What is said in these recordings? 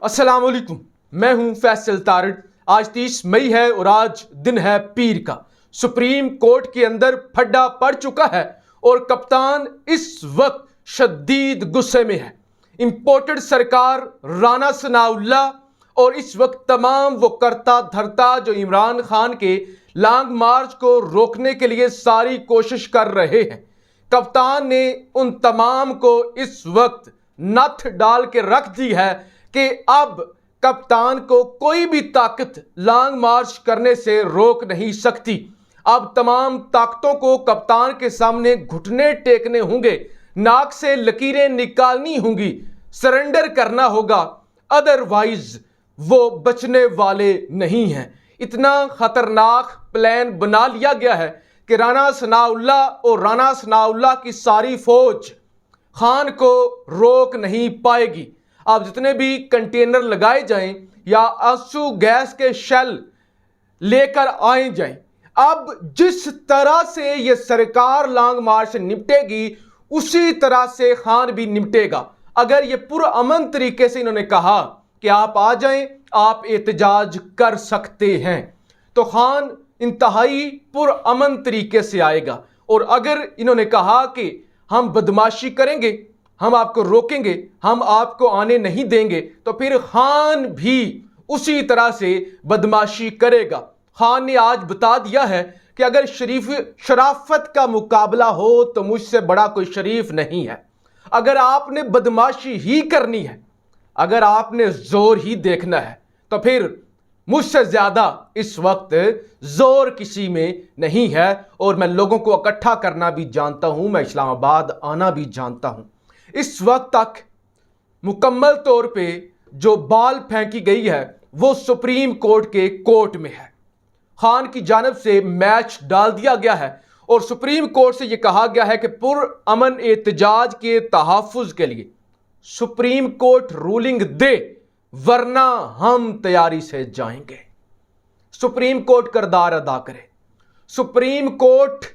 अस्सलाम वालेकुम, मैं हूं फैसल तारड़। आज 30 मई है और आज दिन है पीर का। सुप्रीम कोर्ट के अंदर फड्डा पड़ चुका है और कप्तान इस वक्त शदीद गुस्से में है। इंपोर्टेड सरकार राना सनाउल्लाह और इस वक्त तमाम वो करता धरता जो इमरान खान के लॉन्ग मार्च को रोकने के लिए सारी कोशिश कर रहे हैं। कप्तान ने उन तमाम को इस वक्त नथ डाल के रख दी है कि अब कप्तान को कोई भी ताकत लॉन्ग मार्च करने से रोक नहीं सकती। अब तमाम ताकतों को कप्तान के सामने घुटने टेकने होंगे, नाक से लकीरें निकालनी होंगी, सरेंडर करना होगा, अदरवाइज वो बचने वाले नहीं हैं। इतना खतरनाक प्लान बना लिया गया है कि राना सनाउल्लाह और राना सनाउल्लाह की सारी फौज खान को रोक नहीं पाएगी। अब जितने भी कंटेनर लगाए जाएं या आंसू गैस के शेल लेकर आए जाएं, अब जिस तरह से ये सरकार लॉन्ग मार्च से निपटेगी उसी तरह से खान भी निपटेगा। अगर ये पुरअमन तरीके से इन्होंने कहा कि आप आ जाएं, आप एहतजाज कर सकते हैं, तो खान इंतहाई पुरअमन तरीके से आएगा। और अगर इन्होंने कहा कि हम बदमाशी करेंगे, हम आपको रोकेंगे, हम आपको आने नहीं देंगे, तो फिर खान भी उसी तरह से बदमाशी करेगा। खान ने आज बता दिया है कि अगर शराफत का मुकाबला हो तो मुझसे बड़ा कोई शरीफ नहीं है। अगर आपने बदमाशी ही करनी है, अगर आपने जोर ही देखना है, तो फिर मुझसे ज्यादा इस वक्त जोर किसी में नहीं है। और मैं लोगों को इकट्ठा करना भी जानता हूं, मैं इस्लामाबाद आना भी जानता हूं। इस वक्त तक मुकम्मल तौर पे जो बाल फेंकी गई है वो सुप्रीम कोर्ट के कोर्ट में है। खान की जानिब से मैच डाल दिया गया है और सुप्रीम कोर्ट से यह कहा गया है कि पुरअमन एहतजाज के तहफ़्फ़ुज़ के लिए सुप्रीम कोर्ट रूलिंग दे, वरना हम तैयारी से जाएंगे। सुप्रीम कोर्ट किरदार अदा करे। सुप्रीम कोर्ट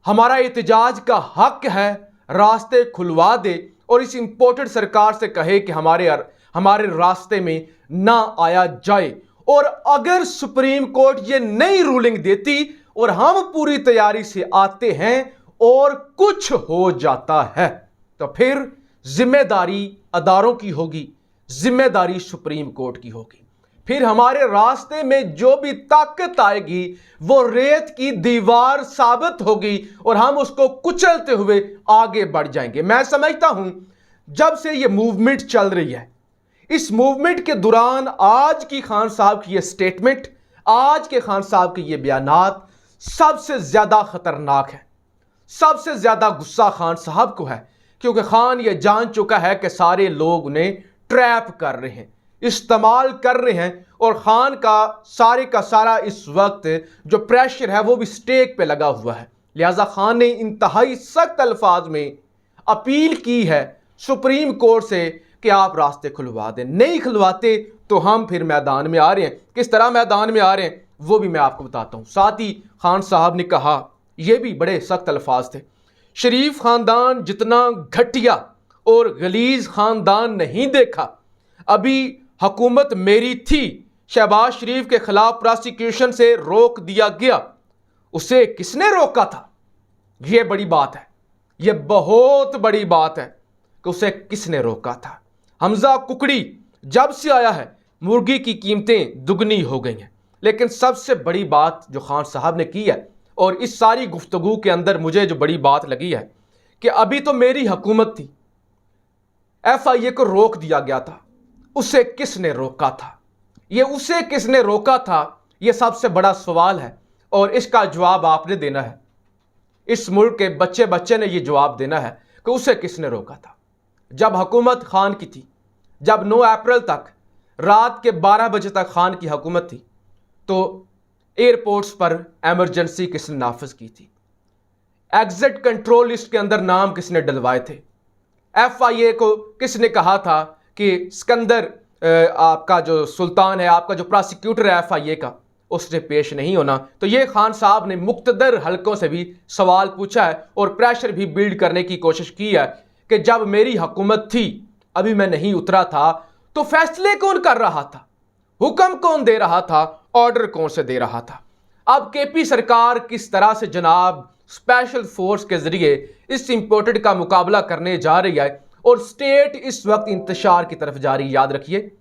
हमारा एहतजाज का हक है, रास्ते खुलवा दे और इस इंपोर्टेड सरकार से कहे कि हमारे रास्ते में ना आया जाए। और अगर सुप्रीम कोर्ट ये नई रूलिंग देती और हम पूरी तैयारी से आते हैं और कुछ हो जाता है, तो फिर जिम्मेदारी अदारों की होगी, जिम्मेदारी सुप्रीम कोर्ट की होगी। फिर हमारे रास्ते में जो भी ताकत आएगी वो रेत की दीवार साबित होगी और हम उसको कुचलते हुए आगे बढ़ जाएंगे। मैं समझता हूं जब से ये मूवमेंट चल रही है, इस मूवमेंट के दौरान आज की खान साहब की ये स्टेटमेंट, आज के खान साहब के ये बयानात सबसे ज्यादा खतरनाक है। सबसे ज्यादा गुस्सा खान साहब को है, क्योंकि खान ये जान चुका है कि सारे लोग उन्हें ट्रैप कर रहे हैं, इस्तेमाल कर रहे हैं। और खान का सारा इस वक्त जो प्रेशर है वो भी स्टेक पे लगा हुआ है। लिहाजा खान ने इंतहाई सख्त अल्फाज में अपील की है सुप्रीम कोर्ट से कि आप रास्ते खुलवा दें। नहीं खुलवाते तो हम फिर मैदान में आ रहे हैं। किस तरह मैदान में आ रहे हैं वो भी मैं आपको बताता हूं। साथ ही खान साहब ने कहा, यह भी बड़े सख्त अल्फाज थे, शरीफ खानदान जितना घटिया और गलीज खानदान नहीं देखा। अभी हुकूमत मेरी थी, शहबाज शरीफ के खिलाफ प्रोसिक्यूशन से रोक दिया गया, उसे किसने रोका था? यह बड़ी बात है, यह बहुत बड़ी बात है कि उसे किसने रोका था। हमजा कुकड़ी जब से आया है मुर्गी की कीमतें दुगनी हो गई हैं। लेकिन सबसे बड़ी बात जो खान साहब ने की है, और इस सारी गुफ्तगू के अंदर मुझे जो बड़ी बात लगी है कि अभी तो मेरी हुकूमत थी, FIA को रोक दिया गया था, उसे किसने रोका था? ये उसे किसने रोका था, यह सबसे बड़ा सवाल है और इसका जवाब आपने देना है। इस मुल्क के बच्चे बच्चे ने यह जवाब देना है कि उसे किसने रोका था। जब हुकूमत खान की थी, जब 9 अप्रैल तक रात के 12 बजे तक खान की हुकूमत थी, तो एयरपोर्ट्स पर एमरजेंसी किसने नाफिज की थी? एग्जिट कंट्रोल लिस्ट के अंदर नाम किसने डलवाए थे? FIA को किसने कहा था कि सिकंदर आपका जो सुल्तान है, आपका जो प्रोसिक्यूटर है FIA का, उसने पेश नहीं होना? तो ये खान साहब ने मुख्तदर हलकों से भी सवाल पूछा है और प्रेशर भी बिल्ड करने की कोशिश की है कि जब मेरी हुकूमत थी, अभी मैं नहीं उतरा था, तो फैसले कौन कर रहा था, हुक्म कौन दे रहा था, ऑर्डर कौन से दे रहा था? अब केपी सरकार किस तरह से जनाब स्पेशल फोर्स के जरिए इस इंपोर्टेड का मुकाबला करने जा रही है, और स्टेट इस वक्त इंतशार की तरफ जा रही है। याद रखिए,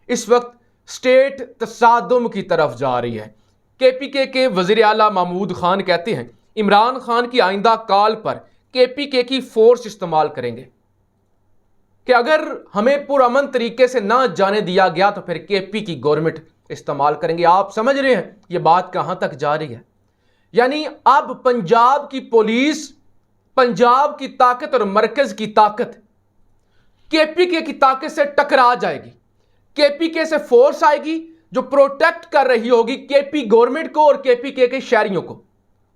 इस वक्त स्टेट तसादुम की तरफ जा रही है। केपीके के वजीर आला महमूद खान कहते हैं इमरान खान की आइंदा कॉल पर केपीके की फोर्स इस्तेमाल करेंगे, कि अगर हमें पुरअमन तरीके से ना जाने दिया गया तो फिर केपी की गवर्नमेंट इस्तेमाल करेंगे। आप समझ रहे हैं ये बात कहां तक जा रही है? यानी अब पंजाब की पुलिस, पंजाब की ताकत और मरकज की ताकत केपीके की ताकत से टकरा जाएगी। केपीके से फोर्स आएगी जो प्रोटेक्ट कर रही होगी केपी गवर्नमेंट को और केपीके के शहरियों को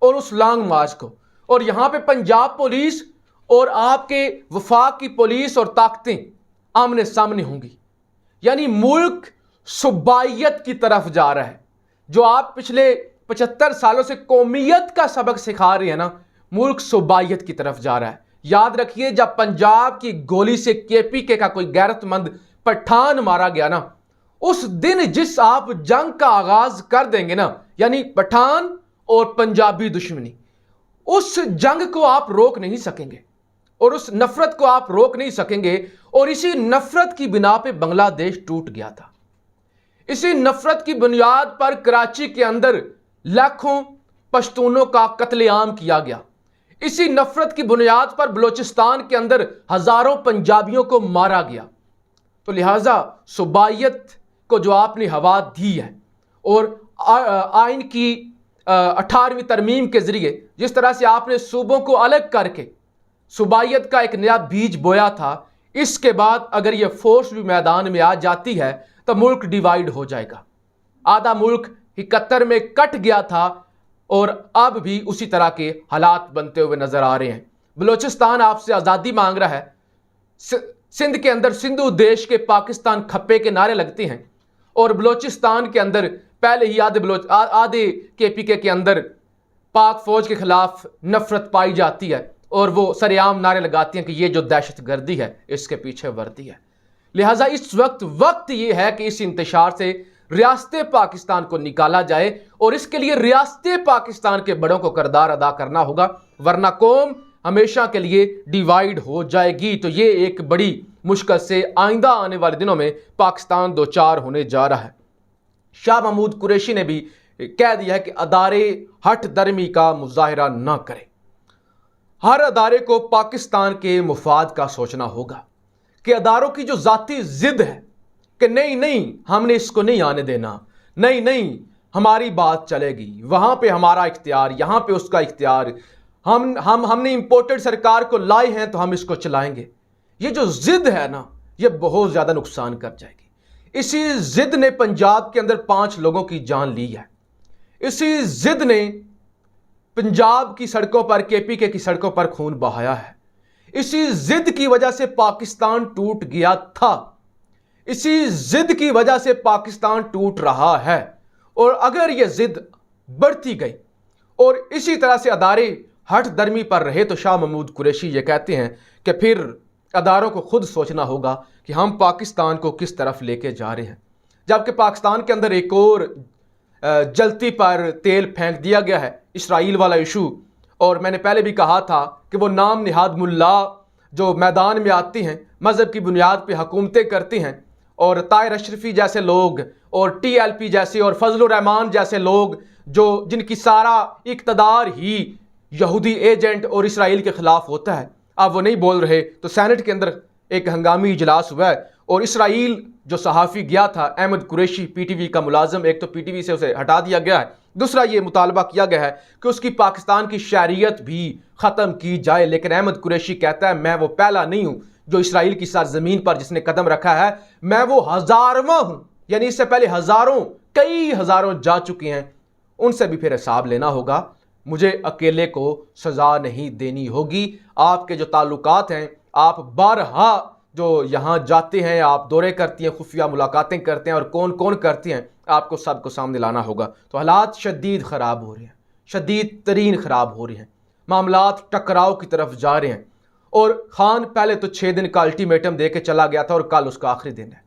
और उस लॉन्ग मार्च को, और यहां पे पंजाब पुलिस और आपके वफाक की पुलिस और ताकतें आमने सामने होंगी। यानी मुल्क सुबाइयत की तरफ जा रहा है। जो आप पिछले 75 सालों से कौमियत का सबक सिखा रहे हैं ना, मुल्क सुबाइयत की तरफ जा रहा है। याद रखिए, जब पंजाब की गोली से केपीके का कोई गैरतमंद पठान मारा गया ना, उस दिन जिस आप जंग का आगाज कर देंगे ना, यानी पठान और पंजाबी दुश्मनी, उस जंग को आप रोक नहीं सकेंगे और उस नफरत को आप रोक नहीं सकेंगे। और इसी नफरत की बिना पे बांग्लादेश टूट गया था। इसी नफरत की बुनियाद पर कराची के अंदर लाखों पश्तूनों का कत्लेआम किया गया। इसी नफरत की बुनियाद पर बलोचिस्तान के अंदर हजारों पंजाबियों को मारा गया। तो लिहाजा सुबाइयत को जो आपने हवा दी है और आइन की 18वीं तरमीम के जरिए जिस तरह से आपने सूबों को अलग करके सुबाइयत का एक नया बीज बोया था, इसके बाद अगर यह फोर्स भी मैदान में आ जाती है तो मुल्क डिवाइड हो जाएगा। आधा मुल्क 71 में कट गया था और अब भी उसी तरह के हालात बनते हुए नजर आ रहे हैं। बलोचिस्तान आपसे आज़ादी मांग रहा है। सिंध के अंदर सिंधु देश के पाकिस्तान खप्पे के नारे लगते हैं और बलोचिस्तान के अंदर पहले ही आधे केपीके के अंदर पाक फौज के खिलाफ नफरत पाई जाती है और वो सरेआम नारे लगाती हैं कि ये जो दहशतगर्दी है इसके पीछे वर्दी है। लिहाजा इस वक्त ये है कि इस इंतशार से रियासत पाकिस्तान को निकाला जाए और इसके लिए रियासत पाकिस्तान के बड़ों को किरदार अदा करना होगा, वरना कौम हमेशा के लिए डिवाइड हो जाएगी। तो ये एक बड़ी मुश्किल से आइंदा आने वाले दिनों में पाकिस्तान दो चार होने जा रहा है। शाह महमूद कुरैशी ने भी कह दिया है कि अदारे हट दर्मी का मुजाहरा ना करें। हर अदारे को पाकिस्तान के मुफाद का सोचना होगा कि अदारों की जो जाती जिद है कि नहीं नहीं हमने इसको नहीं आने देना, नहीं नहीं हमारी बात चलेगी, वहां पे हमारा इख्तियार, यहां पे उसका इख्तियार, हमने इंपोर्टेड सरकार को लाए हैं तो हम इसको चलाएंगे, ये जो जिद है ना, ये बहुत ज्यादा नुकसान कर जाएगी। इसी जिद ने पंजाब के अंदर 5 लोगों की जान ली है। इसी जिद ने पंजाब की सड़कों पर, केपीके की सड़कों पर खून बहाया है। इसी जिद की वजह से पाकिस्तान टूट गया था। इसी जिद की वजह से पाकिस्तान टूट रहा है। और अगर यह जिद बढ़ती गई और इसी तरह से अदारे हट दर्मी पर रहे तो शाह महमूद कुरैशी ये कहते हैं कि फिर अदारों को खुद सोचना होगा कि हम पाकिस्तान को किस तरफ लेके जा रहे हैं। जबकि पाकिस्तान के अंदर एक और जलती पर तेल फेंक दिया गया है, इसराइल वाला इशू। और मैंने पहले भी कहा था कि वो नाम निहाद मुल्ला जो मैदान में आती हैं, मज़हब की बुनियाद पर हुकूमतें करती हैं, और ताहिर अशरफी जैसे लोग और TLP जैसे और फजलुर रहमान जैसे लोग जो जिनकी सारा इक़्तिदार ही यहूदी एजेंट और इसराइल के ख़िलाफ़ होता है, अब वो नहीं बोल रहे। तो सेनेट के अंदर एक हंगामी इजलास हुआ है और इसराइल जो सहाफ़ी गया था अहमद कुरैशी, PTV का मुलाजिम, एक तो PTV से उसे हटा दिया गया है, दूसरा ये मुतालबा किया गया है कि उसकी पाकिस्तान की शरीयत भी ख़त्म की जाए। लेकिन अहमद कुरैशी कहता है मैं वो पहला नहीं हूँ जो इसराइल की सरजमीन पर जिसने कदम रखा है, मैं वो हज़ारवां हूँ। यानी इससे पहले कई हज़ारों जा चुके हैं, उनसे भी फिर हिसाब लेना होगा। मुझे अकेले को सज़ा नहीं देनी होगी। आपके जो ताल्लुकात हैं, आप बारहा जो यहाँ जाते हैं, आप दौरे करती हैं, खुफिया मुलाकातें करते हैं और कौन कौन करती हैं, आपको सबको सामने लाना होगा। तो हालात शदीद ख़राब हो रहे हैं, शदीद तरीन ख़राब हो रहे हैं, मामलात टकराव की तरफ जा रहे हैं। और खान पहले तो 6 दिन का अल्टीमेटम दे के चला गया था और कल उसका आखिरी दिन है।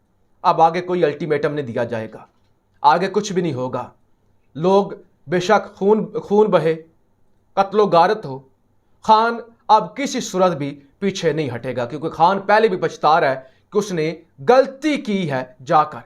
अब आगे कोई अल्टीमेटम नहीं दिया जाएगा, आगे कुछ भी नहीं होगा। लोग बेशक खून बहे, कत्लो गारत हो, खान अब किसी सूरत भी पीछे नहीं हटेगा, क्योंकि खान पहले भी पछता रहा है कि उसने गलती की है जाकर।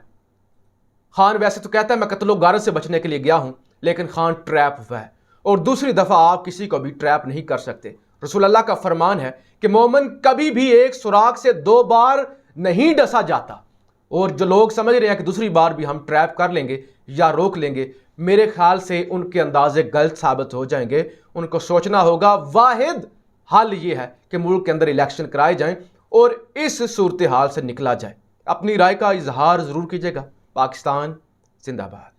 खान वैसे तो कहता है मैं कत्लो गारत से बचने के लिए गया हूं, लेकिन खान ट्रैप हुआ है। और दूसरी दफा आप किसी को भी ट्रैप नहीं कर सकते। रसूल अल्लाह का फरमान है कि मोमिन कभी भी एक सुराख से 2 बार नहीं डसा जाता। और जो लोग समझ रहे हैं कि दूसरी बार भी हम ट्रैप कर लेंगे या रोक लेंगे, मेरे ख्याल से उनके अंदाजे गलत साबित हो जाएंगे। उनको सोचना होगा, वाहिद हल ये है कि मुल्क के अंदर इलेक्शन कराए जाएं और इस सूरत हाल से निकला जाए। अपनी राय का इजहार जरूर कीजिएगा। पाकिस्तान जिंदाबाद।